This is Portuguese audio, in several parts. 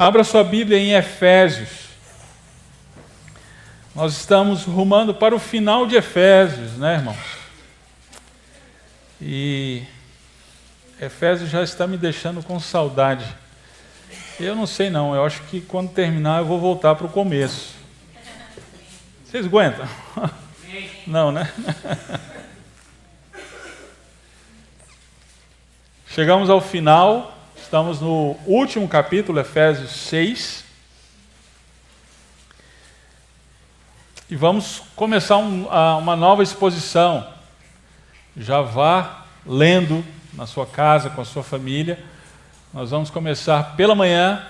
Abra sua Bíblia em Efésios. Nós estamos rumando para o final de Efésios, né, irmãos? E Efésios já está me deixando com saudade. Eu não sei não, eu acho que quando terminar eu vou voltar para o começo. Vocês aguentam? Não, né? Chegamos ao final, estamos no último capítulo, Efésios 6. E vamos começar uma nova exposição. Já vá lendo na sua casa, com a sua família. Nós vamos começar pela manhã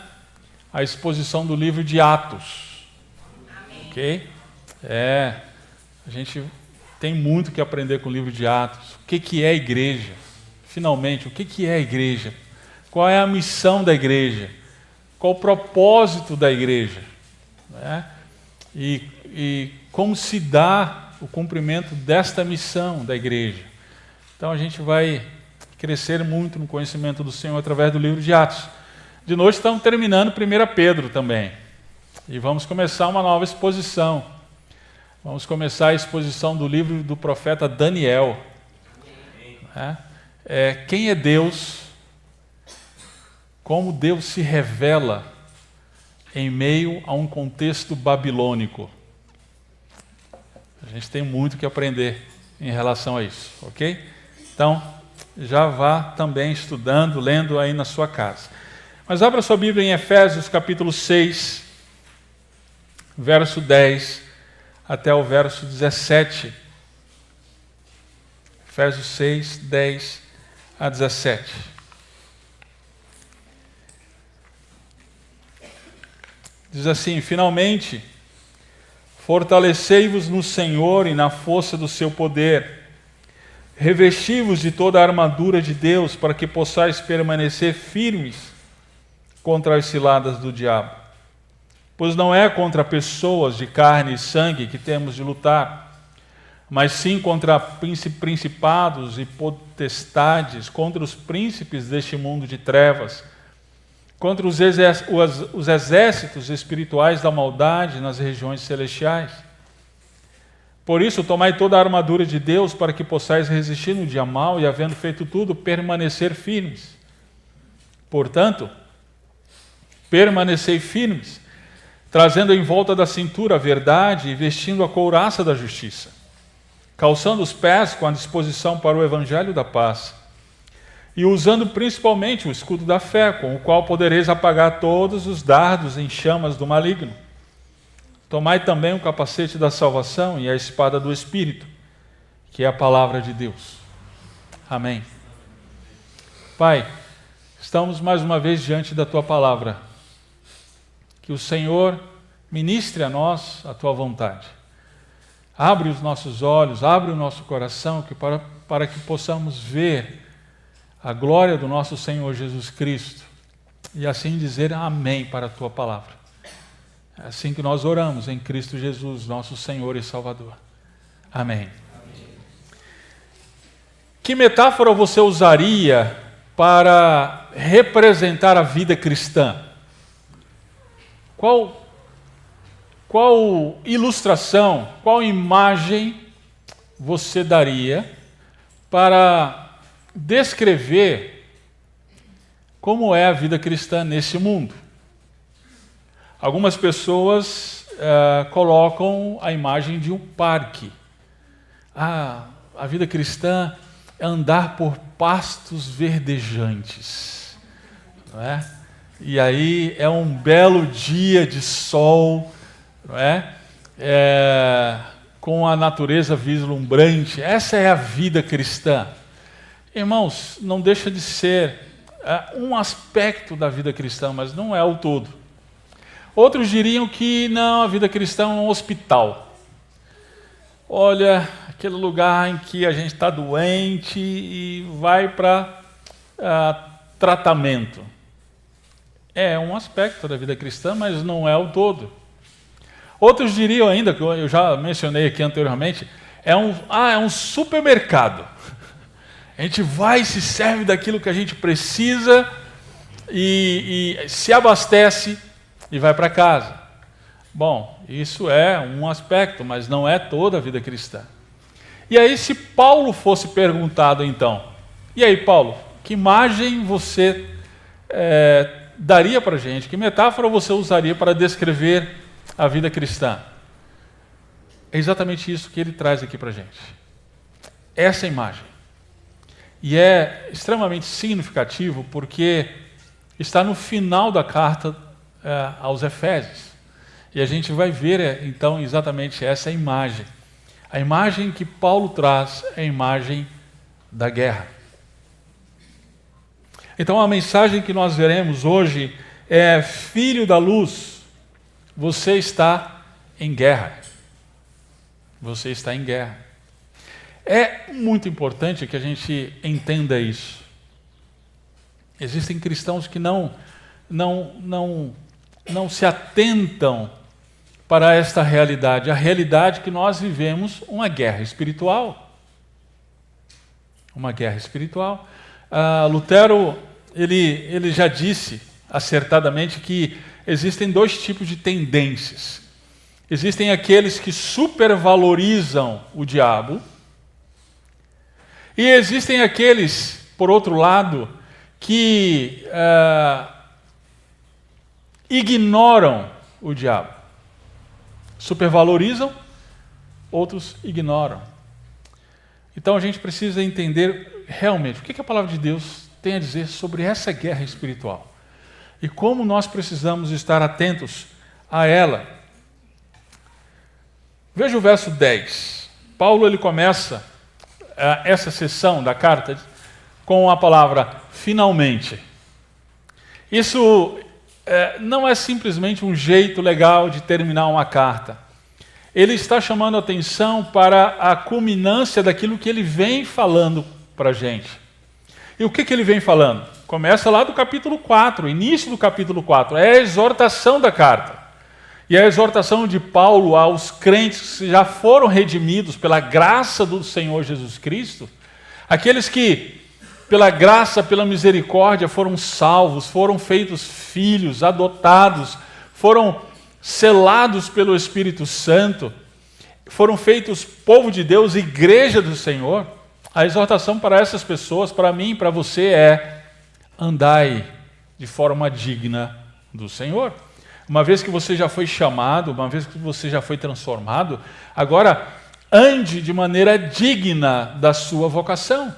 a exposição do livro de Atos. Amém. Ok? A gente tem muito que aprender com o livro de Atos. O que é a igreja? Finalmente, o que é a igreja? Qual é a missão da igreja? Qual o propósito da igreja? Né? E como se dá o cumprimento desta missão da igreja. Então a gente vai crescer muito no conhecimento do Senhor através do livro de Atos. De noite estamos terminando 1 Pedro também. E vamos começar uma nova exposição. Vamos começar a exposição do livro do profeta Daniel. Quem é Deus? Como Deus se revela em meio a um contexto babilônico. A gente tem muito que aprender em relação a isso, ok? Então, já vá também estudando, lendo aí na sua casa. Mas abra sua Bíblia em Efésios capítulo 6, verso 10 até o verso 17. Efésios 6, 10 a 17. Diz assim: finalmente, fortalecei-vos no Senhor e na força do seu poder. Revesti-vos de toda a armadura de Deus, para que possais permanecer firmes contra as ciladas do diabo. Pois não é contra pessoas de carne e sangue que temos de lutar, mas sim contra principados e potestades, contra os príncipes deste mundo de trevas, contra os exércitos espirituais da maldade nas regiões celestiais. Por isso, tomai toda a armadura de Deus, para que possais resistir no dia mau e, havendo feito tudo, permanecer firmes. Portanto, permanecei firmes, trazendo em volta da cintura a verdade e vestindo a couraça da justiça, calçando os pés com a disposição para o evangelho da paz, e usando principalmente o escudo da fé, com o qual podereis apagar todos os dardos em chamas do maligno. Tomai também o capacete da salvação e a espada do Espírito, que é a palavra de Deus. Amém. Pai, estamos mais uma vez diante da Tua palavra. Que o Senhor ministre a nós a Tua vontade. Abre os nossos olhos, abre o nosso coração, para que possamos ver a glória do nosso Senhor Jesus Cristo e assim dizer amém para a Tua palavra. É assim que nós oramos em Cristo Jesus, nosso Senhor e Salvador. Amém. Que metáfora você usaria para representar a vida cristã? Qual ilustração, qual imagem você daria para descrever como é a vida cristã nesse mundo? Algumas pessoas colocam a imagem de um parque. A vida cristã é andar por pastos verdejantes, não é? E aí é um belo dia de sol, não é? Com a natureza vislumbrante. Essa é a vida cristã. Irmãos, não deixa de ser um aspecto da vida cristã, mas não é o todo. Outros diriam que não, a vida cristã é um hospital. Olha, aquele lugar em que a gente está doente e vai para tratamento. É um aspecto da vida cristã, mas não é o todo. Outros diriam ainda, que eu já mencionei aqui anteriormente, é um supermercado. A gente vai e se serve daquilo que a gente precisa e se abastece e vai para casa. Bom, isso é um aspecto, mas não é toda a vida cristã. E aí, se Paulo fosse perguntado então, e aí, Paulo, que imagem você daria para a gente? Que metáfora você usaria para descrever a vida cristã? É exatamente isso que ele traz aqui para a gente. Essa imagem. E é extremamente significativo porque está no final da carta aos Efésios. E a gente vai ver, então, exatamente essa imagem. A imagem que Paulo traz é a imagem da guerra. Então, a mensagem que nós veremos hoje é: filho da luz, você está em guerra. Você está em guerra. É muito importante que a gente entenda isso. Existem cristãos que não se atentam para esta realidade, a realidade que nós vivemos uma guerra espiritual. Uma guerra espiritual. Lutero, ele já disse acertadamente que existem dois tipos de tendências. Existem aqueles que supervalorizam o diabo e existem aqueles, por outro lado, que ignoram o diabo. Supervalorizam, outros ignoram. Então a gente precisa entender realmente o que a palavra de Deus tem a dizer sobre essa guerra espiritual e como nós precisamos estar atentos a ela. Veja o verso 10. Paulo ele começa essa sessão da carta com a palavra finalmente. Isso não é simplesmente um jeito legal de terminar uma carta. Ele está chamando a atenção para a culminância daquilo que ele vem falando para a gente. E o que ele vem falando? Começa lá do capítulo 4, início do capítulo 4. É a exortação da carta. E a exortação de Paulo aos crentes que já foram redimidos pela graça do Senhor Jesus Cristo, aqueles que, pela graça, pela misericórdia, foram salvos, foram feitos filhos, adotados, foram selados pelo Espírito Santo, foram feitos povo de Deus, igreja do Senhor. A exortação para essas pessoas, para mim e para você é: andai de forma digna do Senhor. Uma vez que você já foi chamado, uma vez que você já foi transformado, agora ande de maneira digna da sua vocação.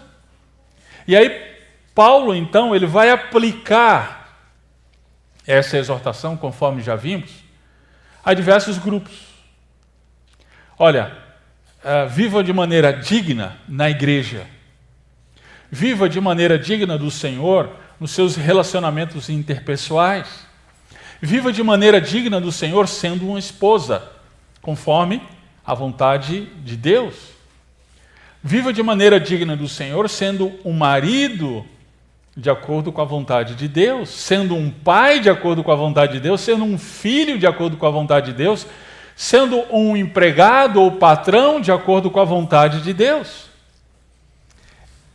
E aí Paulo, então, ele vai aplicar essa exortação, conforme já vimos, a diversos grupos. Olha, viva de maneira digna na igreja. Viva de maneira digna do Senhor nos seus relacionamentos interpessoais. Viva de maneira digna do Senhor sendo uma esposa, conforme a vontade de Deus. Viva de maneira digna do Senhor sendo um marido de acordo com a vontade de Deus, sendo um pai de acordo com a vontade de Deus, sendo um filho de acordo com a vontade de Deus, sendo um empregado ou patrão de acordo com a vontade de Deus.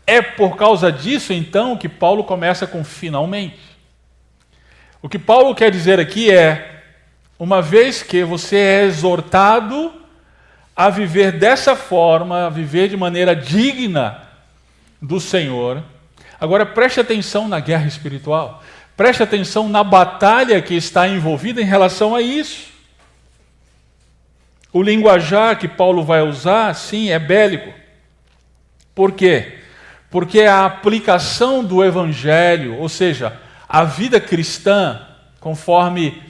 É por causa disso, então, que Paulo começa com finalmente. O que Paulo quer dizer aqui é: uma vez que você é exortado a viver dessa forma, a viver de maneira digna do Senhor, agora preste atenção na guerra espiritual, preste atenção na batalha que está envolvida em relação a isso. O linguajar que Paulo vai usar, sim, é bélico. Por quê? Porque a aplicação do Evangelho, ou seja, a vida cristã, conforme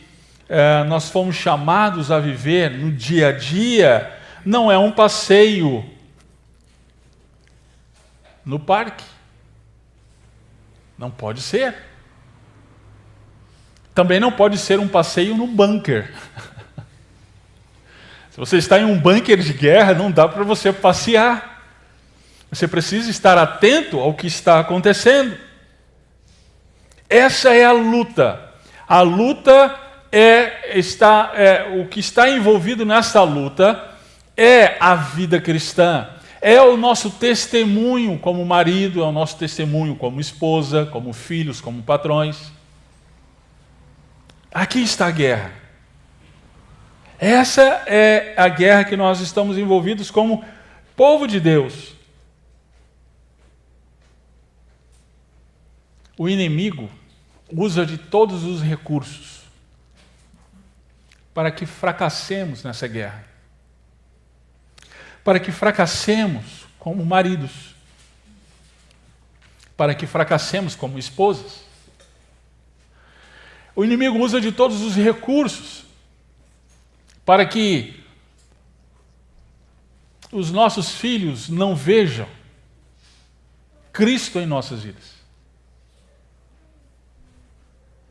nós fomos chamados a viver no dia a dia, não é um passeio no parque. Não pode ser. Também não pode ser um passeio no bunker. Se você está em um bunker de guerra, não dá para você passear. Você precisa estar atento ao que está acontecendo. Essa é a luta. A luta o que está envolvido nessa luta é a vida cristã. É o nosso testemunho como marido, é o nosso testemunho como esposa, como filhos, como patrões. Aqui está a guerra. Essa é a guerra que nós estamos envolvidos como povo de Deus. O inimigo usa de todos os recursos para que fracassemos nessa guerra. Para que fracassemos como maridos. Para que fracassemos como esposas. O inimigo usa de todos os recursos para que os nossos filhos não vejam Cristo em nossas vidas.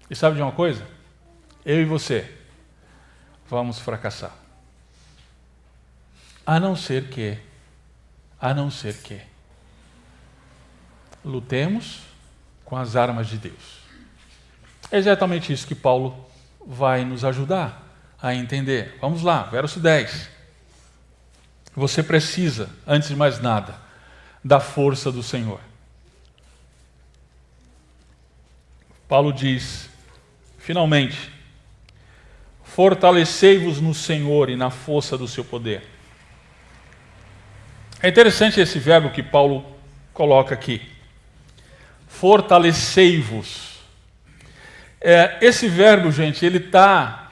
E sabe de uma coisa? Eu e você vamos fracassar. A não ser que lutemos com as armas de Deus. É exatamente isso que Paulo vai nos ajudar a entender. Vamos lá, verso 10. Você precisa, antes de mais nada, da força do Senhor. Paulo diz, finalmente, fortalecei-vos no Senhor e na força do seu poder. É interessante esse verbo que Paulo coloca aqui. Fortalecei-vos. Esse verbo, gente, ele está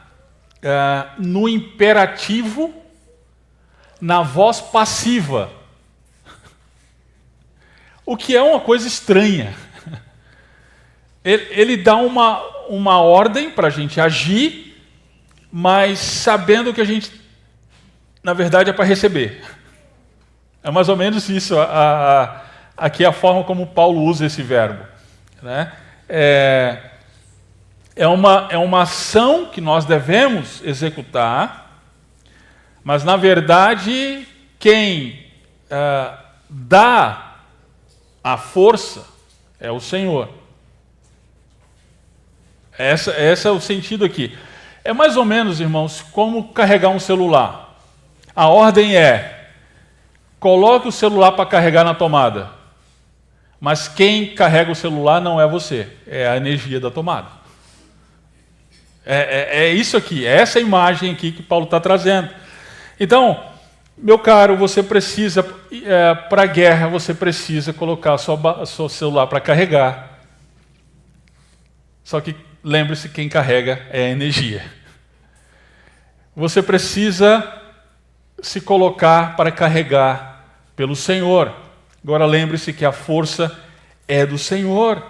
no imperativo, na voz passiva. O que é uma coisa estranha. Ele dá uma ordem para a gente agir, mas sabendo que a gente, na verdade, é para receber. É mais ou menos isso, aqui a forma como Paulo usa esse verbo. Né? É uma ação que nós devemos executar, mas, na verdade, quem dá a força é o Senhor. Esse é o sentido aqui. É mais ou menos, irmãos, como carregar um celular. A ordem é, coloque o celular para carregar na tomada. Mas quem carrega o celular não é você, é a energia da tomada. É isso aqui, é essa imagem aqui que Paulo está trazendo. Então, meu caro, você precisa, para a guerra, você precisa colocar seu celular para carregar. Só que lembre-se, quem carrega é a energia. Você precisa se colocar para carregar pelo Senhor. Agora lembre-se que a força é do Senhor.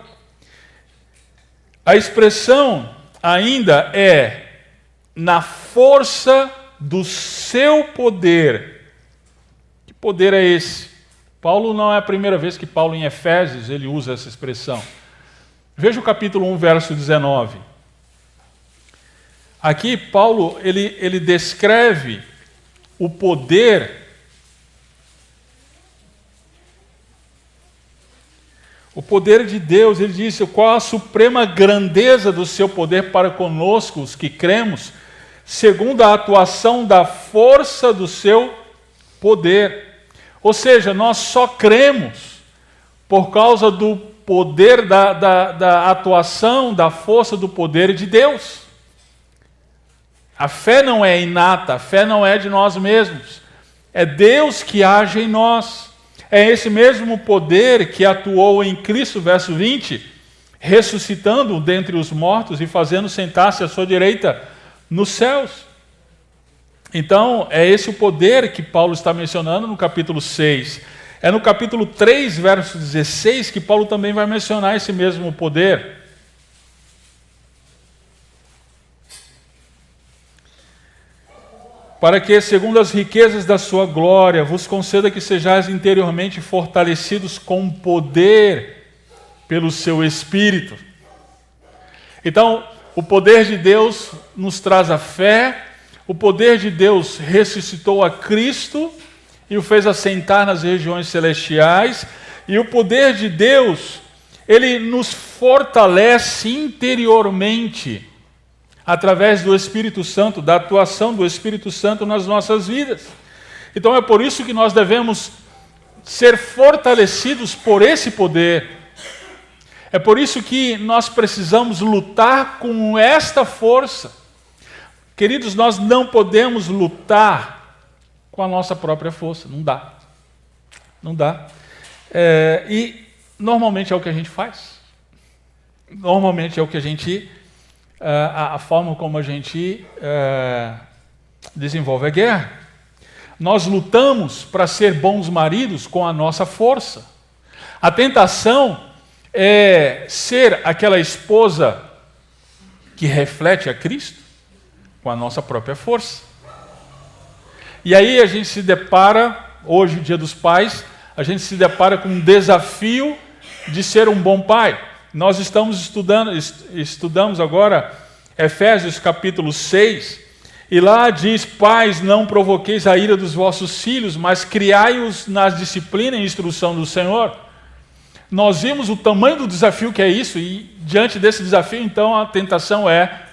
A expressão ainda é na força do seu poder. Que poder é esse? Paulo não é a primeira vez que Paulo em Efésios ele usa essa expressão. Veja o capítulo 1, verso 19. Aqui Paulo ele descreve o poder de Deus. Ele diz qual a suprema grandeza do seu poder para conosco, os que cremos, segundo a atuação da força do seu poder. Ou seja, nós só cremos por causa do poder da atuação, da força do poder de Deus. A fé não é inata, a fé não é de nós mesmos. É Deus que age em nós. É esse mesmo poder que atuou em Cristo, verso 20, ressuscitando dentre os mortos e fazendo sentar-se à sua direita nos céus. Então, é esse o poder que Paulo está mencionando no capítulo 6. É no capítulo 3, verso 16, que Paulo também vai mencionar esse mesmo poder. Para que, segundo as riquezas da sua glória, vos conceda que sejais interiormente fortalecidos com poder pelo seu Espírito. Então, o poder de Deus nos traz a fé, o poder de Deus ressuscitou a Cristo e o fez assentar nas regiões celestiais, e o poder de Deus, ele nos fortalece interiormente, através do Espírito Santo, da atuação do Espírito Santo nas nossas vidas. Então é por isso que nós devemos ser fortalecidos por esse poder. É por isso que nós precisamos lutar com esta força. Queridos, nós não podemos lutar com a nossa própria força. Não dá. Não dá. E normalmente é o que a gente faz. Normalmente é o que a gente... a forma como a gente desenvolve a guerra. Nós lutamos para ser bons maridos com a nossa força. A tentação é ser aquela esposa que reflete a Cristo com a nossa própria força. E aí a gente se depara, hoje, Dia dos Pais, a gente se depara com um desafio de ser um bom pai. Nós estudamos agora Efésios capítulo 6, e lá diz: pais, não provoqueis a ira dos vossos filhos, mas criai-os na disciplina e instrução do Senhor. Nós vimos o tamanho do desafio que é isso, e diante desse desafio, então, a tentação é: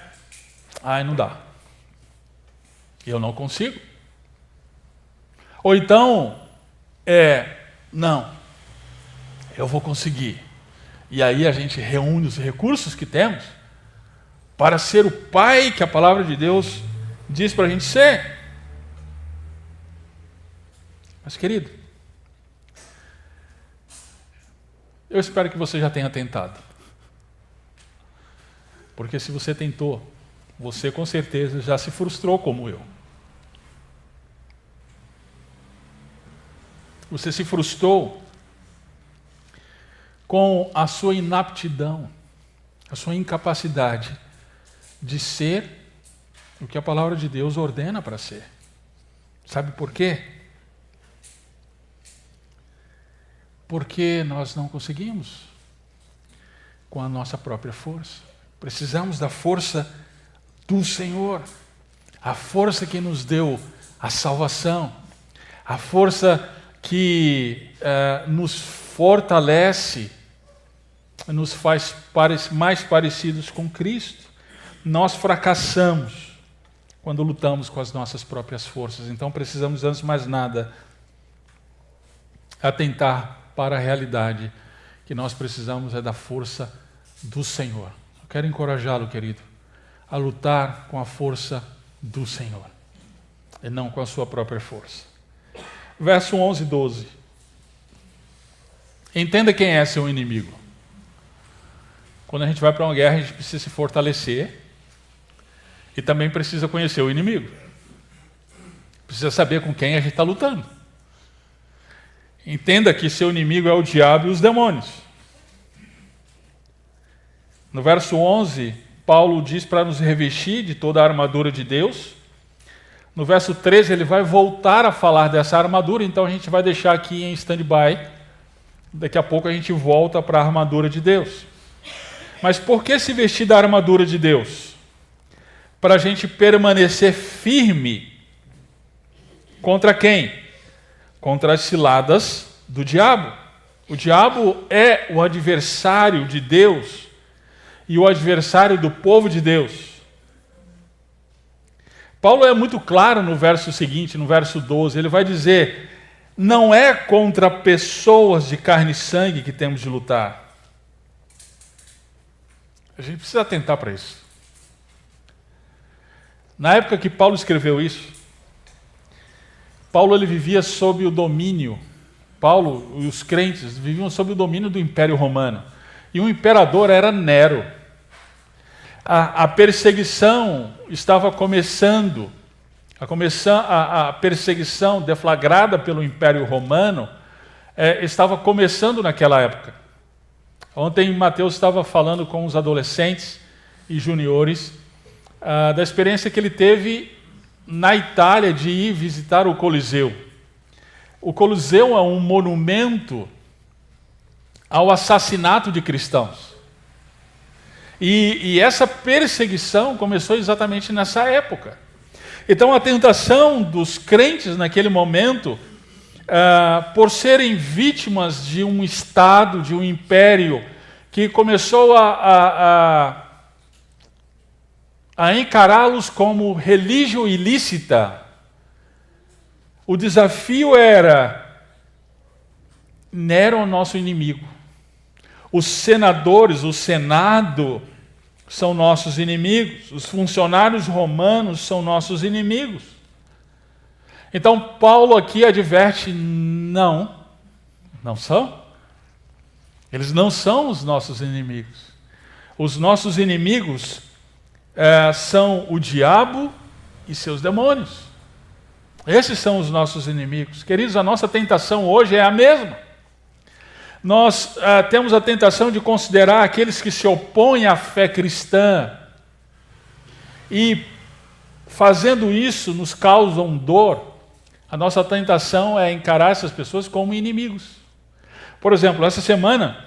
não dá. Eu não consigo. Ou então, não, eu vou conseguir. E aí a gente reúne os recursos que temos para ser o pai que a palavra de Deus diz para a gente ser. Mas, querido, eu espero que você já tenha tentado. Porque se você tentou, você com certeza já se frustrou como eu. Você se frustrou com a sua inaptidão, a sua incapacidade de ser o que a palavra de Deus ordena para ser. Sabe por quê? Porque nós não conseguimos com a nossa própria força. Precisamos da força do Senhor, a força que nos deu a salvação, a força que nos fortalece, nos faz mais parecidos com Cristo. Nós fracassamos quando lutamos com as nossas próprias forças. Então precisamos, antes de mais nada, atentar para a realidade que nós precisamos da força do Senhor. Eu quero encorajá-lo, querido, a lutar com a força do Senhor e não com a sua própria força. Verso 11 e 12. Entenda quem é seu inimigo. Quando a gente vai para uma guerra, a gente precisa se fortalecer e também precisa conhecer o inimigo. Precisa saber com quem a gente está lutando. Entenda que seu inimigo é o diabo e os demônios. No verso 11, Paulo diz para nos revestir de toda a armadura de Deus. No verso 13, ele vai voltar a falar dessa armadura, então a gente vai deixar aqui em stand-by. Daqui a pouco a gente volta para a armadura de Deus. Mas por que se vestir da armadura de Deus? Para a gente permanecer firme contra quem? Contra as ciladas do diabo. O diabo é o adversário de Deus e o adversário do povo de Deus. Paulo é muito claro no verso seguinte, no verso 12, ele vai dizer: não é contra pessoas de carne e sangue que temos de lutar. A gente precisa atentar para isso. Na época que Paulo escreveu isso, Paulo ele vivia sob o domínio, Paulo e os crentes viviam sob o domínio do Império Romano. E o imperador era Nero. A perseguição estava começando, a perseguição deflagrada pelo Império Romano estava começando naquela época. Ontem Mateus estava falando com os adolescentes e juniores da experiência que ele teve na Itália de ir visitar o Coliseu. O Coliseu é um monumento ao assassinato de cristãos. E essa perseguição começou exatamente nessa época. Então a tentação dos crentes naquele momento, por serem vítimas de um Estado, de um império, que começou a encará-los como religião ilícita, o desafio era: Nero é o nosso inimigo. Os senadores, o Senado, são nossos inimigos. Os funcionários romanos são nossos inimigos. Então, Paulo aqui adverte, não são. Eles não são os nossos inimigos. Os nossos inimigos são o diabo e seus demônios. Esses são os nossos inimigos. Queridos, a nossa tentação hoje é a mesma. Nós temos a tentação de considerar aqueles que se opõem à fé cristã e, fazendo isso, nos causam dor. A nossa tentação é encarar essas pessoas como inimigos. Por exemplo, essa semana,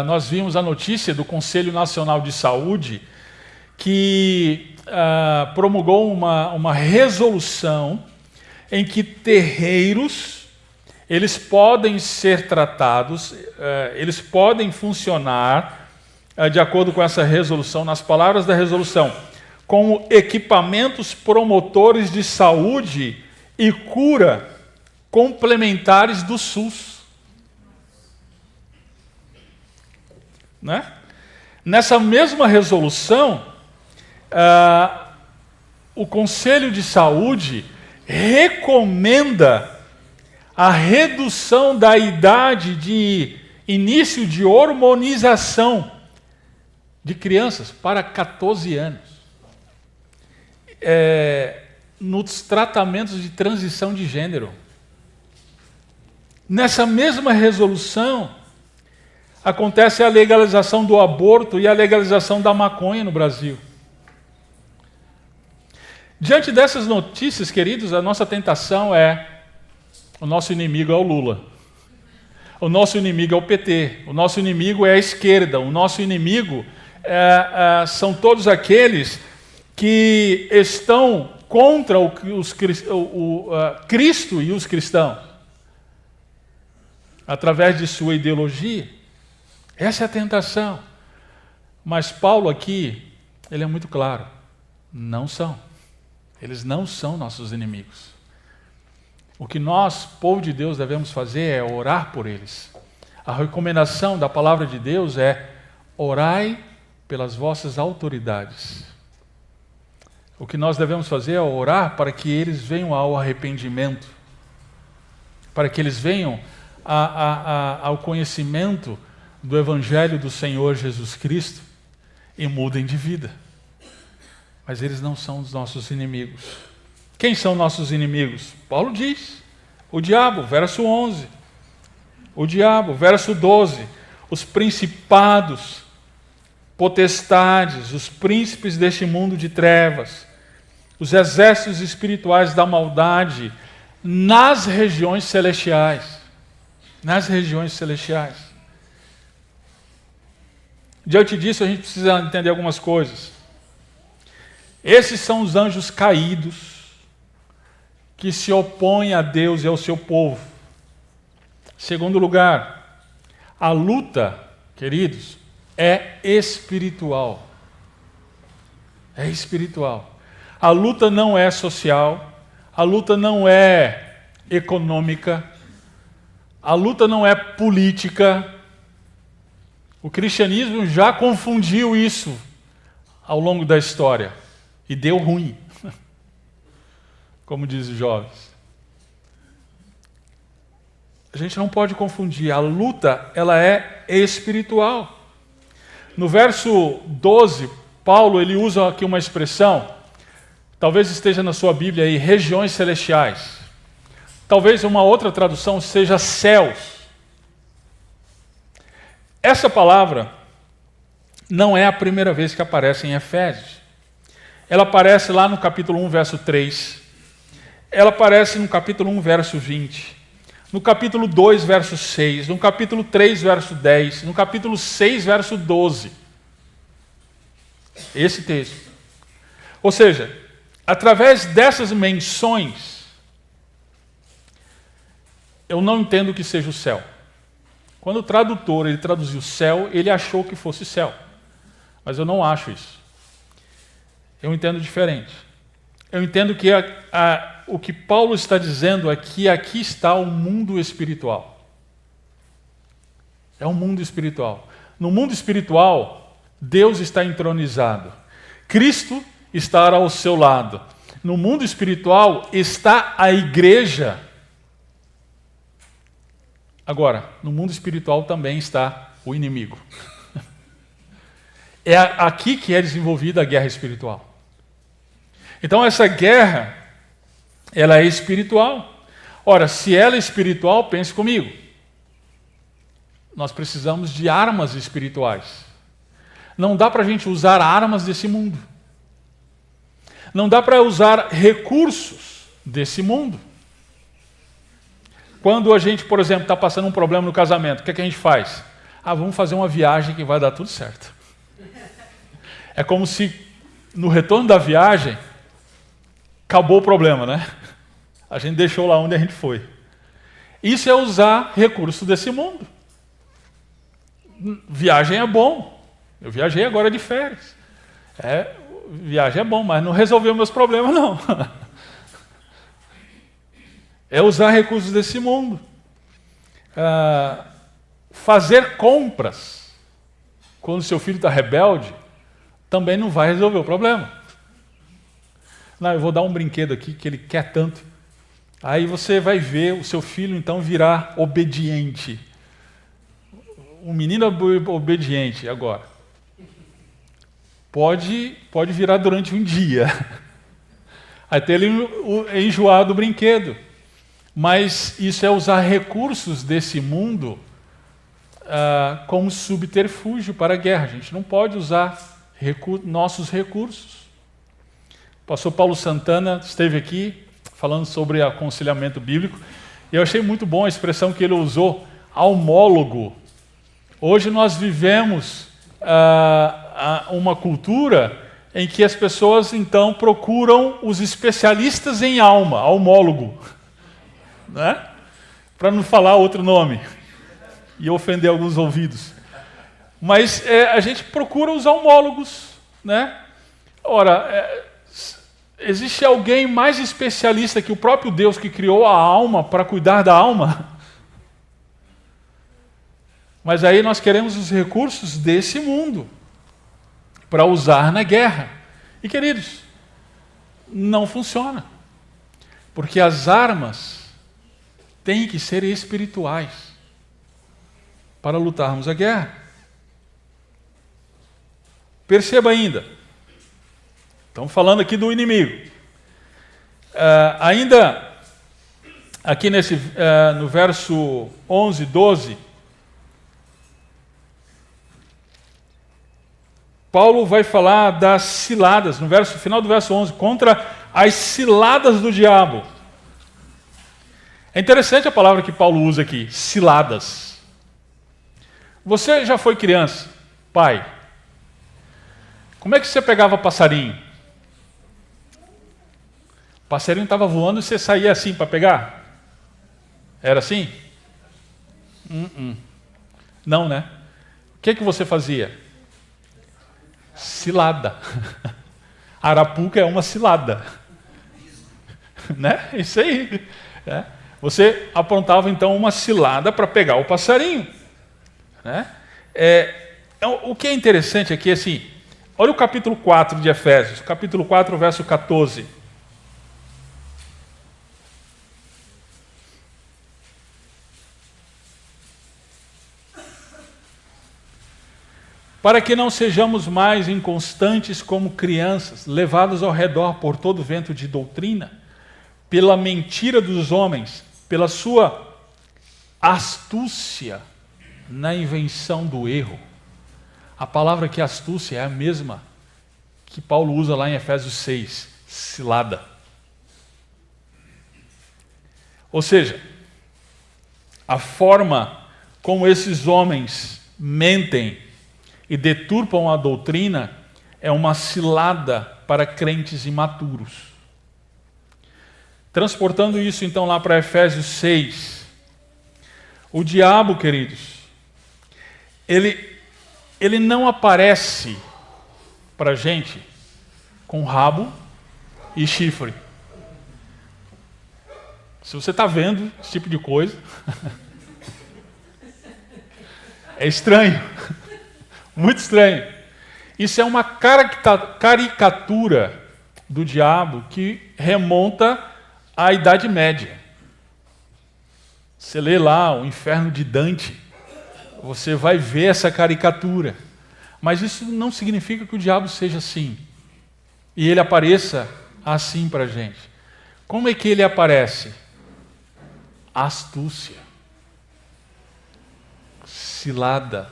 nós vimos a notícia do Conselho Nacional de Saúde que promulgou uma resolução em que terreiros, eles podem ser tratados, eles podem funcionar, de acordo com essa resolução, nas palavras da resolução, como equipamentos promotores de saúde e cura complementares do SUS. Né? Nessa mesma resolução, o Conselho de Saúde recomenda a redução da idade de início de hormonização de crianças para 14 anos. Nos tratamentos de transição de gênero. Nessa mesma resolução, acontece a legalização do aborto e a legalização da maconha no Brasil. Diante dessas notícias, queridos, a nossa tentação o nosso inimigo é o Lula. O nosso inimigo é o PT. O nosso inimigo é a esquerda. O nosso inimigo são todos aqueles que estão contra Cristo e os cristãos, através de sua ideologia. Essa é a tentação. Mas Paulo aqui, ele é muito claro. Não são. Eles não são nossos inimigos. O que nós, povo de Deus, devemos fazer é orar por eles. A recomendação da palavra de Deus é: orai pelas vossas autoridades. O que nós devemos fazer é orar para que eles venham ao arrependimento, para que eles venham ao conhecimento do Evangelho do Senhor Jesus Cristo e mudem de vida. Mas eles não são os nossos inimigos. Quem são nossos inimigos? Paulo diz: o diabo, verso 11. O diabo, verso 12. Os principados, potestades, os príncipes deste mundo de trevas, os exércitos espirituais da maldade nas regiões celestiais. Nas regiões celestiais. Diante disso, a gente precisa entender algumas coisas. Esses são os anjos caídos que se opõem a Deus e ao seu povo. Segundo lugar, a luta, queridos, é espiritual. É espiritual. A luta não é social, a luta não é econômica, a luta não é política. O cristianismo já confundiu isso ao longo da história e deu ruim, como dizem os jovens. A gente não pode confundir. A luta, ela é espiritual. No verso 12, Paulo ele usa aqui uma expressão, talvez esteja na sua Bíblia aí, regiões celestiais. Talvez uma outra tradução seja céus. Essa palavra não é a primeira vez que aparece em Efésios. Ela aparece lá no capítulo 1, verso 3. Ela aparece no capítulo 1, verso 20. No capítulo 2, verso 6. No capítulo 3, verso 10. No capítulo 6, verso 12. Esse texto. Ou seja, através dessas menções, eu não entendo que seja o céu. Quando o tradutor ele traduziu céu, ele achou que fosse céu. Mas eu não acho isso. Eu entendo diferente. Eu entendo que o que Paulo está dizendo é que aqui está o mundo espiritual. É o mundo espiritual. No mundo espiritual, Deus está entronizado. Cristo está ao seu lado. No mundo espiritual está a igreja. Agora, no mundo espiritual também está o inimigo. É aqui que é desenvolvida a guerra espiritual. Então essa guerra, ela é espiritual. Ora, se ela é espiritual, pense comigo. Nós precisamos de armas espirituais. Não dá para a gente usar armas desse mundo. Não dá para usar recursos desse mundo. Quando a gente, por exemplo, está passando um problema no casamento, o que é que a gente faz? Vamos fazer uma viagem que vai dar tudo certo. É como se no retorno da viagem acabou o problema, né? A gente deixou lá onde a gente foi. Isso é usar recursos desse mundo. Viagem é bom. Eu viajei agora de férias. Viagem é bom, mas não resolveu meus problemas, não. É usar recursos desse mundo. Fazer compras quando seu filho está rebelde também não vai resolver o problema. Não, eu vou dar um brinquedo aqui que ele quer tanto. Aí você vai ver o seu filho então virar obediente. Um menino obediente agora. Pode virar durante um dia. Até ele enjoar do brinquedo. Mas isso é usar recursos desse mundo como subterfúgio para a guerra. A gente não pode usar nossos recursos. O pastor Paulo Santana esteve aqui falando sobre aconselhamento bíblico, e eu achei muito bom a expressão que ele usou, almólogo. Hoje nós vivemos uma cultura em que as pessoas então procuram os especialistas em alma, almólogo, né? Para não falar outro nome e ofender alguns ouvidos. Mas a gente procura os almólogos, né? Ora, existe alguém mais especialista que o próprio Deus que criou a alma para cuidar da alma? Mas aí nós queremos os recursos desse mundo para usar na guerra. E queridos, não funciona. Porque as armas têm que ser espirituais para lutarmos a guerra. Perceba ainda, estamos falando aqui do inimigo. Ainda aqui no verso 11, 12, Paulo vai falar das ciladas, no final do verso 11, contra as ciladas do diabo. É interessante a palavra que Paulo usa aqui, ciladas. Você já foi criança, pai? Como é que você pegava passarinho? O passarinho estava voando e você saía assim para pegar? Era assim? Não, né? O que você fazia? Cilada. Arapuca é uma cilada. Né? Isso aí. É. Você aprontava então uma cilada para pegar o passarinho. Né? O que é interessante aqui é assim, olha o capítulo 4 de Efésios, capítulo 4, verso 14. Para que não sejamos mais inconstantes como crianças, levados ao redor por todo vento de doutrina, pela mentira dos homens, pela sua astúcia na invenção do erro. A palavra que astúcia é a mesma que Paulo usa lá em Efésios 6, cilada. Ou seja, a forma como esses homens mentem e deturpam a doutrina é uma cilada para crentes imaturos. Transportando isso então lá para Efésios 6, o diabo, queridos, ele não aparece para a gente com rabo e chifre. Se você está vendo esse tipo de coisa, É estranho. Muito estranho. Isso é uma caricatura do diabo que remonta à Idade Média. Você lê lá o Inferno de Dante, você vai ver essa caricatura. Mas isso não significa que o diabo seja assim. E ele apareça assim para a gente. Como é que ele aparece? Astúcia. Cilada.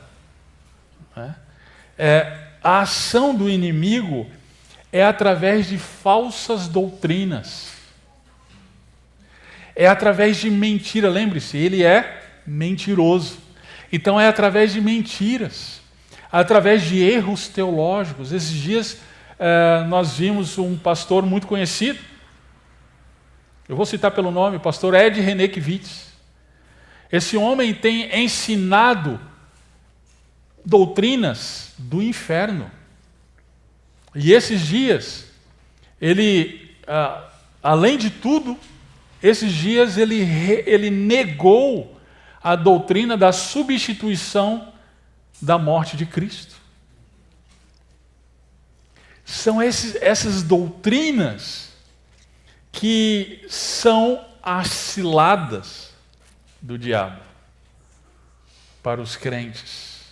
A ação do inimigo é através de falsas doutrinas. É através de mentira. Lembre-se, ele é mentiroso. Então é através de mentiras, através de erros teológicos. Esses dias nós vimos um pastor muito conhecido, eu vou citar pelo nome, o pastor Ed Renekiewicz. Esse homem tem ensinado doutrinas do inferno. E esses dias, ele, além de tudo, esses dias ele negou a doutrina da substituição da morte de Cristo. São essas doutrinas que são as ciladas do diabo para os crentes.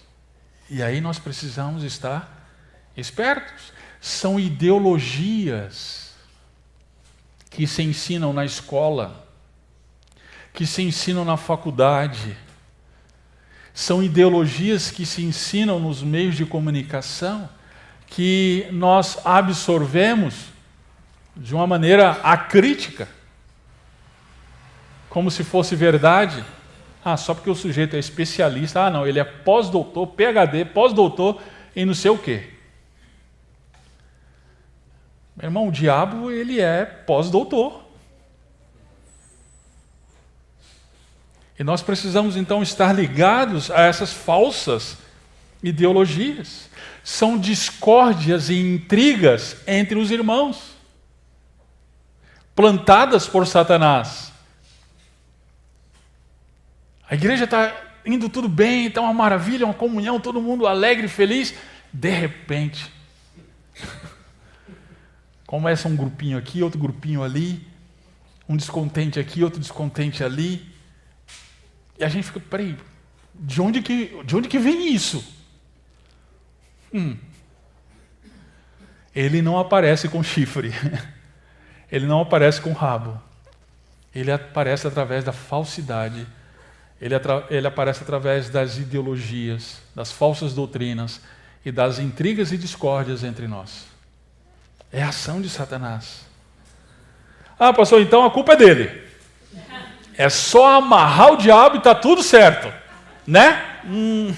E aí nós precisamos estar espertos. São ideologias que se ensinam na escola, que se ensinam na faculdade. São ideologias que se ensinam nos meios de comunicação, que nós absorvemos de uma maneira acrítica, como se fosse verdade. Só porque o sujeito é especialista, não, ele é pós-doutor, PhD, pós-doutor em não sei o quê. Meu irmão, o diabo, ele é pós-doutor. E nós precisamos, então, estar ligados a essas falsas ideologias. São discórdias e intrigas entre os irmãos, plantadas por Satanás. A igreja está indo tudo bem, está uma maravilha, uma comunhão, todo mundo alegre, feliz. De repente, começa um grupinho aqui, outro grupinho ali, um descontente aqui, outro descontente ali. E a gente fica, peraí, de onde que vem isso? Ele não aparece com chifre. Ele não aparece com rabo. Ele aparece através da falsidade. Ele aparece através das ideologias, das falsas doutrinas e das intrigas e discórdias entre nós. É a ação de Satanás. Pastor, então a culpa é dele. É só amarrar o diabo e está tudo certo. Né?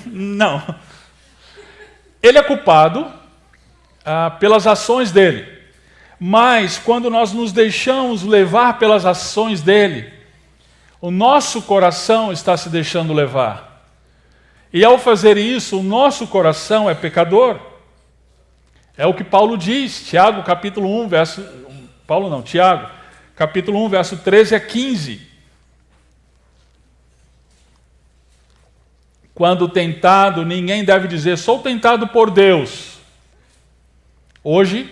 Não. Ele é culpado pelas ações dele. Mas quando nós nos deixamos levar pelas ações dele, o nosso coração está se deixando levar. E ao fazer isso, o nosso coração é pecador. É o que Paulo diz, Tiago, capítulo 1, Tiago, capítulo 1, verso 13 a 15. Quando tentado, ninguém deve dizer, sou tentado por Deus. Hoje,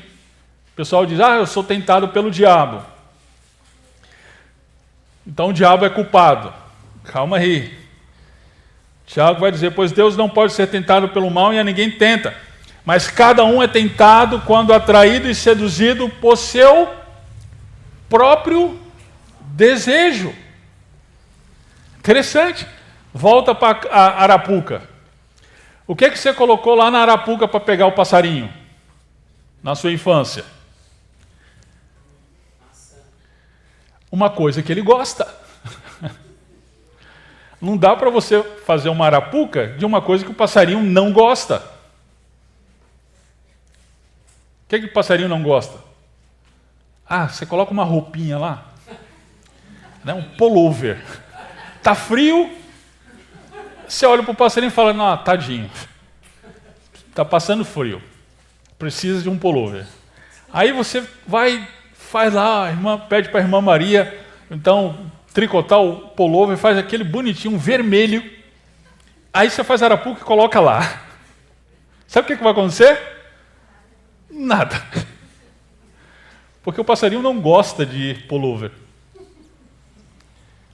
o pessoal diz, eu sou tentado pelo diabo. Então o diabo é culpado. Calma aí. Tiago vai dizer, pois Deus não pode ser tentado pelo mal e a ninguém tenta. Mas cada um é tentado quando atraído e seduzido por seu próprio desejo. Interessante. Volta para a arapuca. O que você colocou lá na arapuca para pegar o passarinho? Na sua infância? Uma coisa que ele gosta. Não dá para você fazer uma arapuca de uma coisa que o passarinho não gosta. O que o passarinho não gosta? Você coloca uma roupinha lá, né? Um pullover. Tá frio, você olha para o passarinho e fala, não, tadinho, tá passando frio, precisa de um pullover. Aí você vai, faz lá, a irmã pede para a irmã Maria, então, tricotar o pullover, faz aquele bonitinho, vermelho, Aí você faz arapuca e coloca lá. Sabe o que vai acontecer? Nada. Porque o passarinho não gosta de pullover.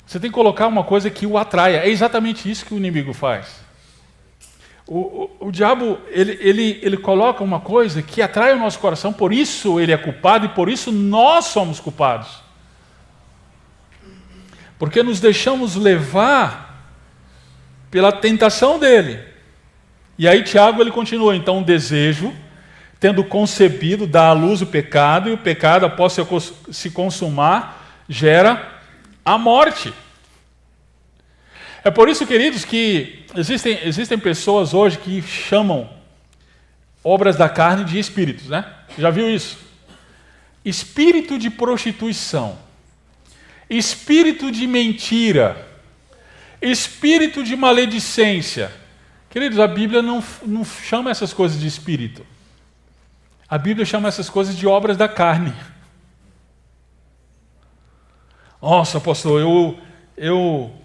Você tem que colocar uma coisa que o atraia. É exatamente isso que o inimigo faz. O diabo, ele coloca uma coisa que atrai o nosso coração, por isso ele é culpado e por isso nós somos culpados. Porque nos deixamos levar pela tentação dele. E aí Tiago ele continua, então o desejo, tendo concebido, dá à luz o pecado, e o pecado, após se consumar, gera a morte. É por isso, queridos, que existem pessoas hoje que chamam obras da carne de espíritos, né? Já viu isso? Espírito de prostituição, espírito de mentira, espírito de maledicência. Queridos, a Bíblia não chama essas coisas de espírito. A Bíblia chama essas coisas de obras da carne. Nossa, pastor, eu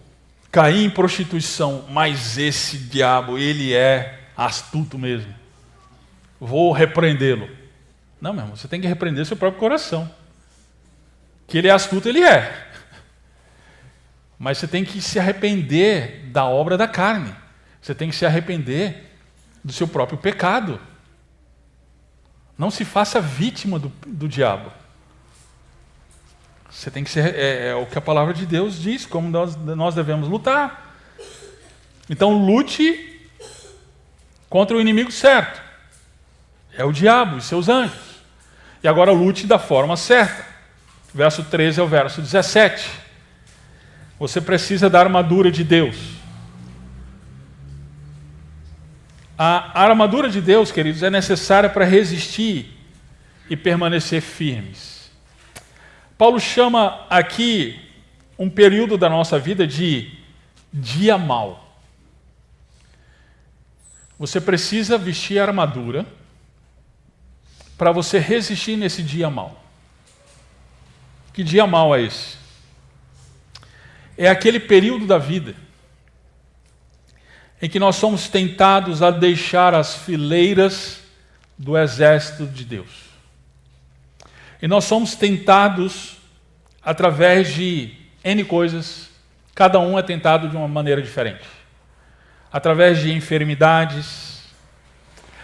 caí em prostituição, mas esse diabo, ele é astuto mesmo. Vou repreendê-lo. Não, meu irmão, você tem que repreender seu próprio coração. Que ele é astuto, ele é. Mas você tem que se arrepender da obra da carne. Você tem que se arrepender do seu próprio pecado. Não se faça vítima do diabo. Você tem que ser, é o que a palavra de Deus diz, como nós devemos lutar. Então lute contra o inimigo certo. É o diabo e seus anjos. E agora lute da forma certa. Verso 13 ao verso 17. Você precisa da armadura de Deus. A armadura de Deus, queridos, é necessária para resistir e permanecer firmes. Paulo chama aqui um período da nossa vida de dia mau. Você precisa vestir a armadura para você resistir nesse dia mau. Que dia mau é esse? É aquele período da vida em que nós somos tentados a deixar as fileiras do exército de Deus. E nós somos tentados através de N coisas, cada um é tentado de uma maneira diferente. Através de enfermidades,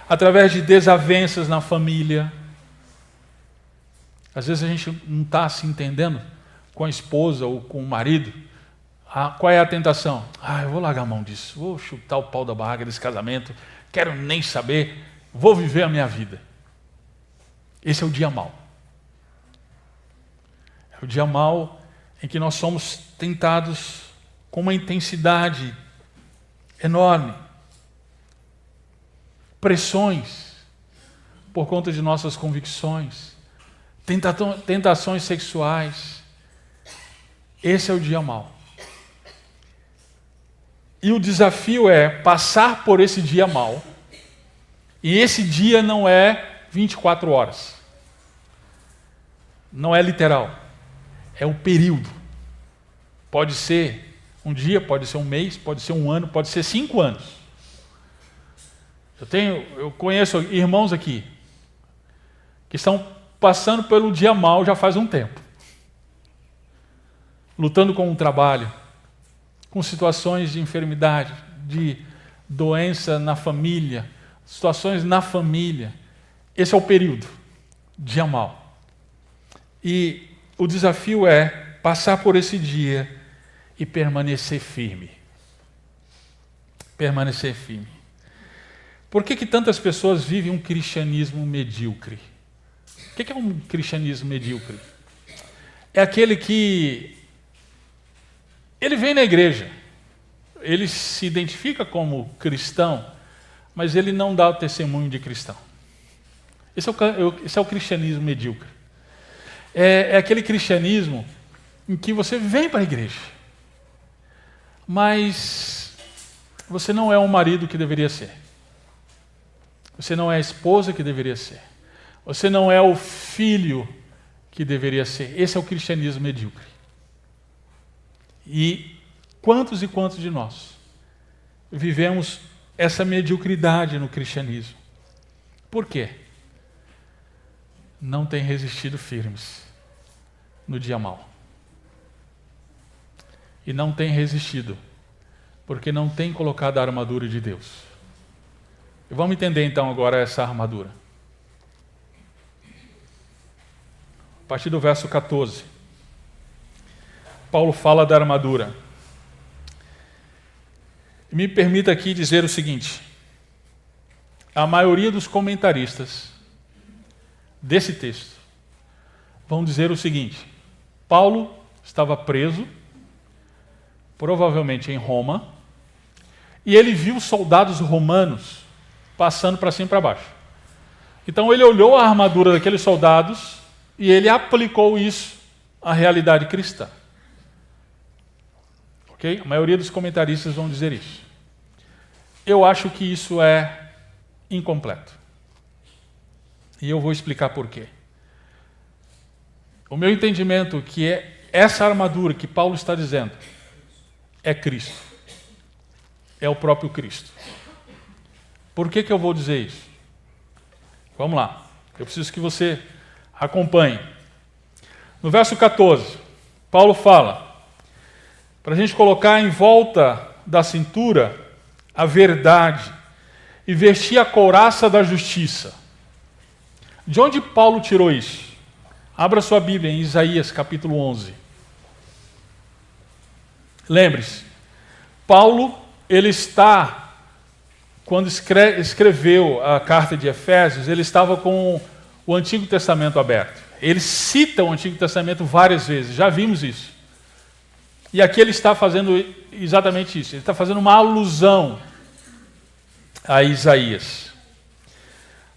através de desavenças na família. Às vezes a gente não está se entendendo com a esposa ou com o marido. Qual é a tentação? Eu vou largar a mão disso, vou chutar o pau da barraca desse casamento, quero nem saber, vou viver a minha vida. Esse é o dia mau. É o dia mau em que nós somos tentados com uma intensidade enorme. Pressões por conta de nossas convicções, tentações sexuais. Esse é o dia mau. E o desafio é passar por esse dia mau. E esse dia não é 24 horas. Não é literal. É o período. Pode ser um dia, pode ser um mês, pode ser um ano, pode ser 5 anos. Eu conheço irmãos aqui que estão passando pelo dia mau já faz um tempo. Lutando com o trabalho, com situações de enfermidade, de doença na família, situações na família. Esse é o período, dia mau. E o desafio é passar por esse dia e permanecer firme. Permanecer firme. Por que tantas pessoas vivem um cristianismo medíocre? O que é um cristianismo medíocre? É aquele que ele vem na igreja, ele se identifica como cristão, mas ele não dá o testemunho de cristão. Esse é o cristianismo medíocre. É aquele cristianismo em que você vem para a igreja, mas você não é o marido que deveria ser. Você não é a esposa que deveria ser. Você não é o filho que deveria ser. Esse é o cristianismo medíocre. E quantos de nós vivemos essa mediocridade no cristianismo. Por quê? Não tem resistido firmes no dia mau. E não tem resistido porque não tem colocado a armadura de Deus. E vamos entender então agora essa armadura. A partir do verso 14, Paulo fala da armadura. Me permita aqui dizer o seguinte: a maioria dos comentaristas desse texto vão dizer o seguinte: Paulo estava preso, provavelmente em Roma, e ele viu soldados romanos passando para cima e para baixo. Então ele olhou a armadura daqueles soldados e ele aplicou isso à realidade cristã. Ok? A maioria dos comentaristas vão dizer isso. Eu acho que isso é incompleto. E eu vou explicar por quê. O meu entendimento é que essa armadura que Paulo está dizendo é Cristo. É o próprio Cristo. Por que eu vou dizer isso? Vamos lá. Eu preciso que você acompanhe. No verso 14, Paulo fala para a gente colocar em volta da cintura a verdade e vestir a couraça da justiça. De onde Paulo tirou isso? Abra sua Bíblia em Isaías capítulo 11. Lembre-se, Paulo, ele está, quando escreveu a carta de Efésios, ele estava com o Antigo Testamento aberto. Ele cita o Antigo Testamento várias vezes, já vimos isso. E aqui ele está fazendo exatamente isso, ele está fazendo uma alusão a Isaías.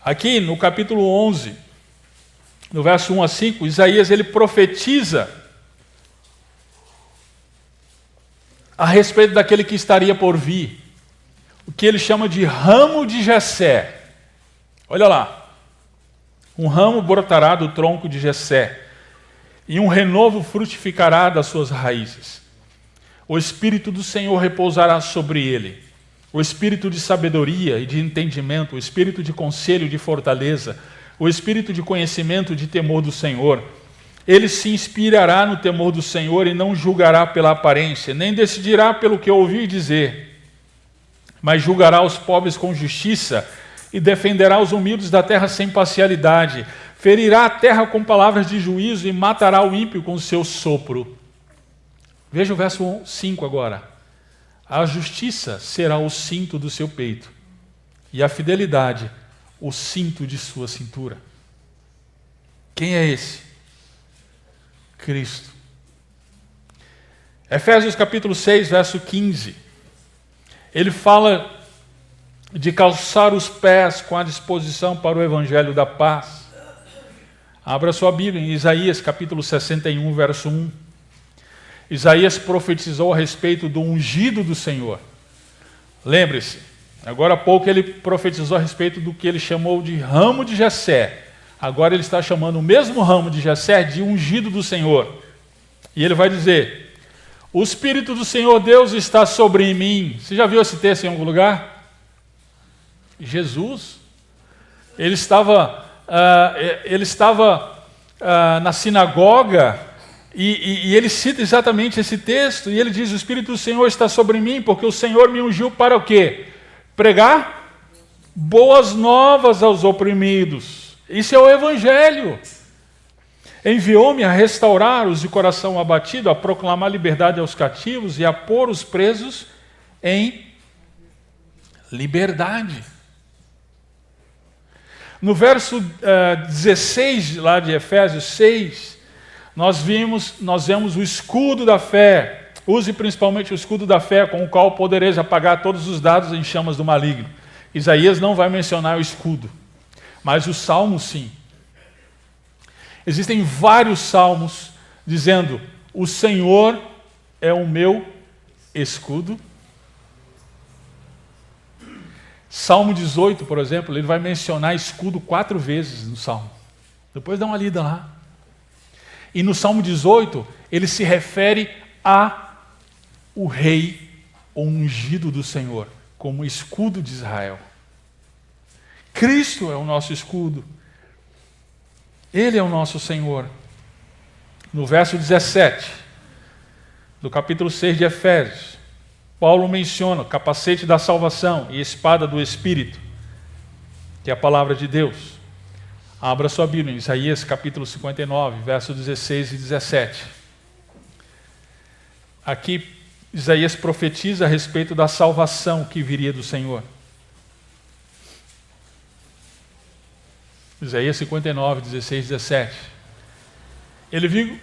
Aqui no capítulo 11, no verso 1 a 5, Isaías ele profetiza a respeito daquele que estaria por vir, o que ele chama de ramo de Jessé. Olha lá. Um ramo brotará do tronco de Jessé, e um renovo frutificará das suas raízes. O Espírito do Senhor repousará sobre ele, o Espírito de sabedoria e de entendimento, o Espírito de conselho e de fortaleza, o Espírito de conhecimento e de temor do Senhor. Ele se inspirará no temor do Senhor e não julgará pela aparência, nem decidirá pelo que ouviu dizer, mas julgará os pobres com justiça e defenderá os humildes da terra sem parcialidade. Ferirá a terra com palavras de juízo e matará o ímpio com o seu sopro. Veja o verso 5 agora. A justiça será o cinto do seu peito, e a fidelidade o cinto de sua cintura. Quem é esse? Cristo. Efésios capítulo 6, verso 15. Ele fala de calçar os pés com a disposição para o evangelho da paz. Abra sua Bíblia em Isaías capítulo 61, verso 1. Isaías profetizou a respeito do ungido do Senhor. Lembre-se, agora há pouco ele profetizou a respeito do que ele chamou de ramo de Jessé. Agora ele está chamando o mesmo ramo de Jessé de ungido do Senhor. E ele vai dizer: o Espírito do Senhor Deus está sobre mim. Você já viu esse texto em algum lugar? Jesus, ele estava na sinagoga e ele cita exatamente esse texto, e ele diz: o Espírito do Senhor está sobre mim, porque o Senhor me ungiu para o quê? Pregar boas novas aos oprimidos. Isso é o Evangelho. Enviou-me a restaurar os de coração abatido, a proclamar liberdade aos cativos e a pôr os presos em liberdade. No verso 16 lá de Efésios 6, nós vemos o escudo da fé. Use principalmente o escudo da fé, com o qual podereis apagar todos os dados em chamas do maligno. Isaías não vai mencionar o escudo, mas o salmo sim. Existem vários salmos dizendo: o Senhor é o meu escudo. Salmo 18, por exemplo, ele vai mencionar escudo 4 vezes no Salmo. Depois dá uma lida lá. E no Salmo 18, ele se refere a o rei, o ungido do Senhor, como escudo de Israel. Cristo é o nosso escudo. Ele é o nosso Senhor. No verso 17, do capítulo 6 de Efésios, Paulo menciona o capacete da salvação e espada do Espírito, que é a palavra de Deus. Abra sua Bíblia em Isaías capítulo 59, versos 16 e 17. Aqui Isaías profetiza a respeito da salvação que viria do Senhor. Isaías 59, 16 e 17.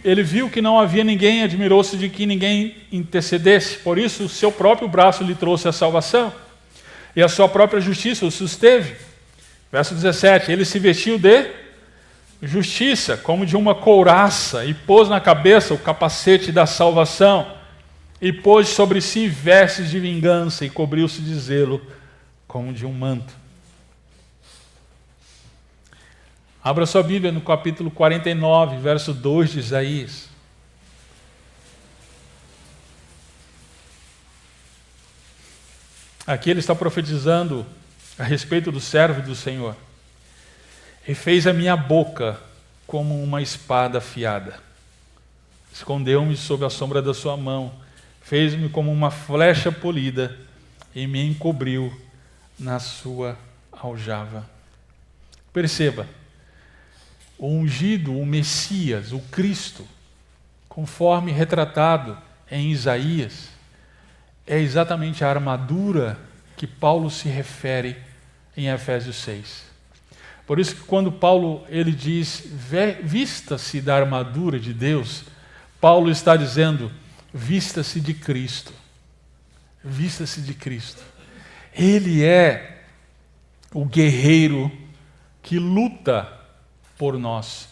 Ele viu que não havia ninguém, admirou-se de que ninguém intercedesse, por isso o seu próprio braço lhe trouxe a salvação, e a sua própria justiça o susteve. Verso 17, ele se vestiu de justiça, como de uma couraça, e pôs na cabeça o capacete da salvação, e pôs sobre si vestes de vingança, e cobriu-se de zelo, como de um manto. Abra sua Bíblia no capítulo 49, verso 2 de Isaías. Aqui ele está profetizando a respeito do servo do Senhor. E fez a minha boca como uma espada afiada. Escondeu-me sob a sombra da sua mão. Fez-me como uma flecha polida e me encobriu na sua aljava. Perceba, o ungido, o Messias, o Cristo, conforme retratado em Isaías, é exatamente a armadura que Paulo se refere em Efésios 6. Por isso que quando Paulo ele diz, vista-se da armadura de Deus, Paulo está dizendo, vista-se de Cristo. Vista-se de Cristo. Ele é o guerreiro que luta por nós,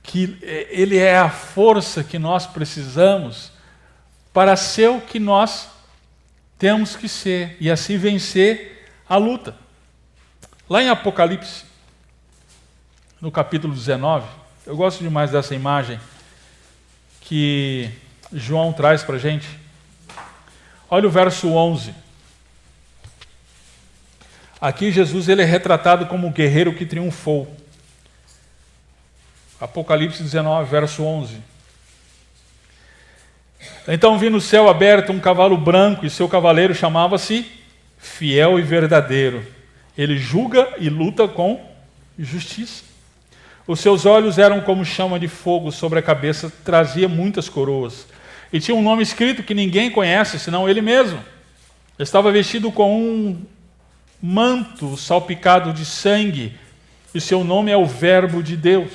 que ele é a força que nós precisamos para ser o que nós temos que ser e assim vencer a luta. Lá em Apocalipse, no capítulo 19, eu gosto demais dessa imagem que João traz para a gente. Olha o verso 11. Aqui Jesus ele é retratado como o guerreiro que triunfou. Apocalipse 19, verso 11. Então vi no céu aberto um cavalo branco, e seu cavaleiro chamava-se Fiel e Verdadeiro. Ele julga e luta com justiça. Os seus olhos eram como chama de fogo, sobre a cabeça trazia muitas coroas. E tinha um nome escrito que ninguém conhece, senão ele mesmo. Estava vestido com um manto salpicado de sangue, e seu nome é o Verbo de Deus.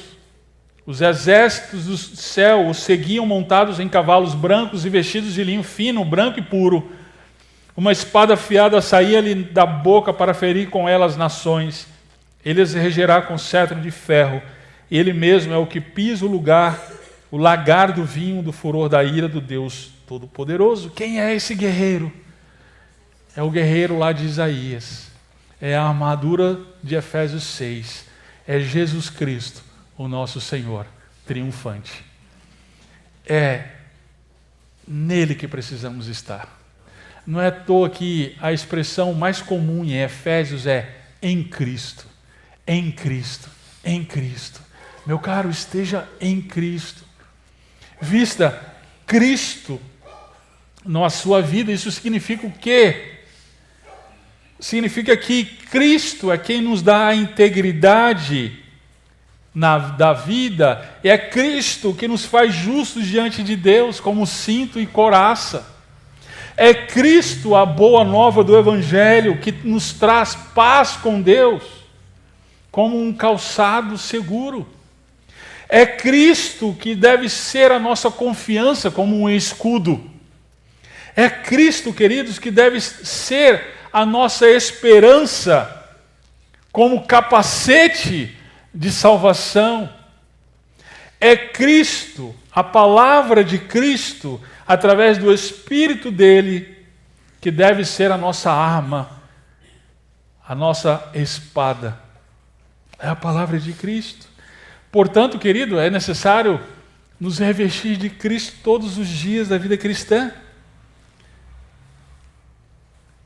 Os exércitos do céu o seguiam montados em cavalos brancos e vestidos de linho fino, branco e puro. Uma espada afiada saía-lhe da boca para ferir com ela as nações. Ele as regerá com cetro de ferro. E ele mesmo é o que pisa o lagar do vinho do furor da ira do Deus Todo-Poderoso. Quem é esse guerreiro? É o guerreiro lá de Isaías. É a armadura de Efésios 6. É Jesus Cristo, o nosso Senhor triunfante. É nele que precisamos estar. Não é à toa que a expressão mais comum em Efésios é em Cristo, em Cristo, em Cristo. Meu caro, esteja em Cristo. Vista Cristo na sua vida, isso significa o quê? Significa que Cristo é quem nos dá a integridade da vida, é Cristo que nos faz justos diante de Deus, como cinto e couraça. É Cristo a boa nova do Evangelho que nos traz paz com Deus, como um calçado seguro. É Cristo que deve ser a nossa confiança como um escudo. É Cristo, queridos, que deve ser a nossa esperança como capacete de salvação. É Cristo, a palavra de Cristo, através do Espírito dele, que deve ser a nossa arma, a nossa espada. É a palavra de Cristo. Portanto, querido, é necessário nos revestir de Cristo todos os dias da vida cristã.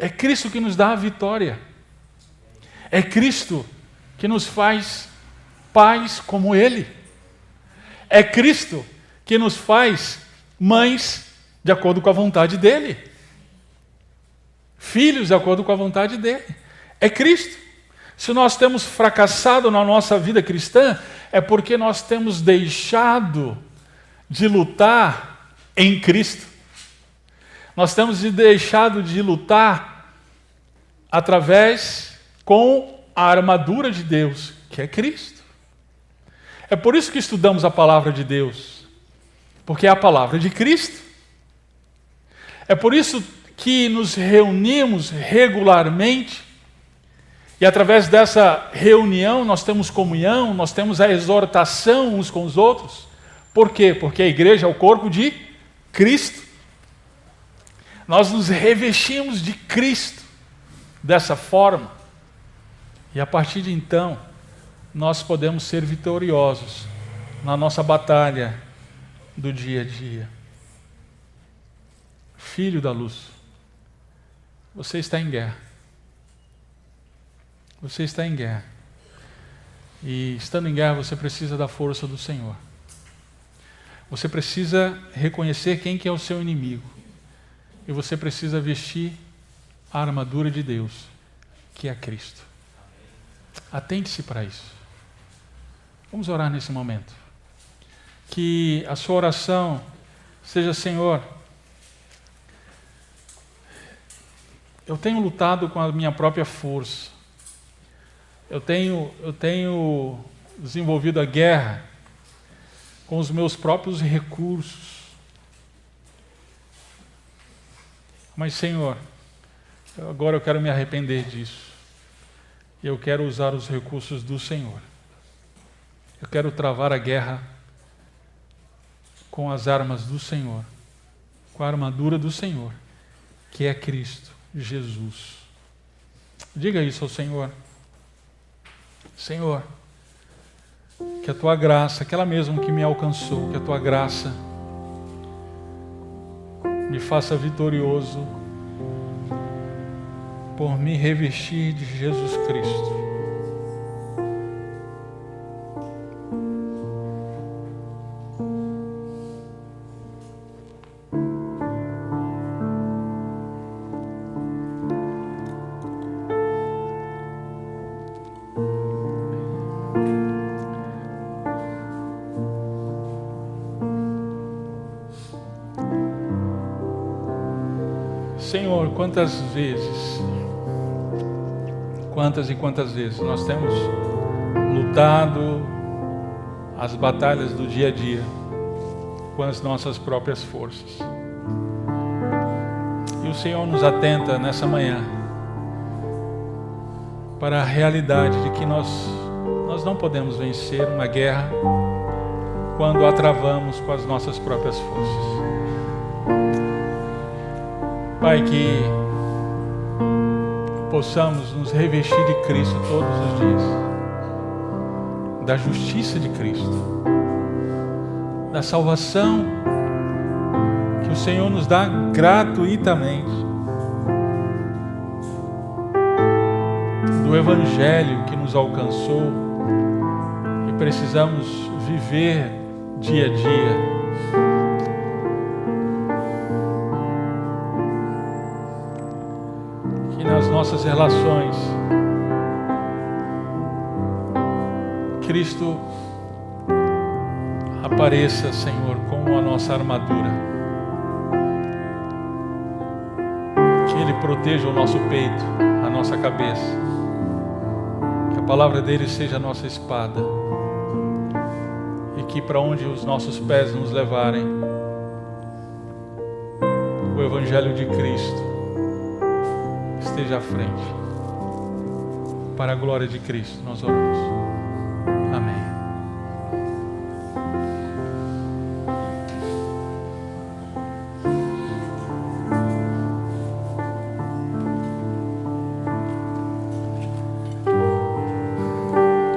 É Cristo que nos dá a vitória. É Cristo que nos faz pais como Ele. É Cristo que nos faz mães de acordo com a vontade dEle. Filhos de acordo com a vontade dEle. É Cristo. Se nós temos fracassado na nossa vida cristã, é porque nós temos deixado de lutar em Cristo. Nós temos deixado de lutar com a armadura de Deus, que é Cristo. É por isso que estudamos a palavra de Deus, porque é a palavra de Cristo. É por isso que nos reunimos regularmente, e através dessa reunião nós temos comunhão, nós temos a exortação uns com os outros. Por quê? Porque a igreja é o corpo de Cristo. Nós nos revestimos de Cristo dessa forma. E a partir de então, nós podemos ser vitoriosos na nossa batalha do dia a dia. Filho da luz, você está em guerra. Você está em guerra. E estando em guerra, você precisa da força do Senhor. Você precisa reconhecer quem que é o seu inimigo. E você precisa vestir a armadura de Deus, que é Cristo. Atente-se para isso. Vamos orar nesse momento. Que a sua oração seja: Senhor, eu tenho lutado com a minha própria força. Eu tenho desenvolvido a guerra com os meus próprios recursos. Mas, Senhor, agora eu quero me arrepender disso. Eu quero usar os recursos do Senhor. Eu quero travar a guerra com as armas do Senhor, com a armadura do Senhor, que é Cristo Jesus. Diga isso ao Senhor. Senhor, que a Tua graça, aquela mesma que me alcançou, que a Tua graça me faça vitorioso por me revestir de Jesus Cristo. Senhor, quantas e quantas vezes nós temos lutado as batalhas do dia a dia com as nossas próprias forças. E o Senhor nos atenta nessa manhã para a realidade de que nós não podemos vencer uma guerra quando a travamos com as nossas próprias forças. Pai, que possamos nos revestir de Cristo todos os dias, da justiça de Cristo, da salvação que o Senhor nos dá gratuitamente, do Evangelho que nos alcançou e precisamos viver dia a dia. Nas nossas relações, Cristo apareça, Senhor, como a nossa armadura, que Ele proteja o nosso peito, a nossa cabeça, que a palavra dele seja a nossa espada, e que para onde os nossos pés nos levarem, o Evangelho de Cristo esteja à frente. Para a glória de Cristo nós oramos. Amém.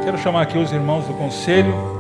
Quero chamar aqui os irmãos do conselho.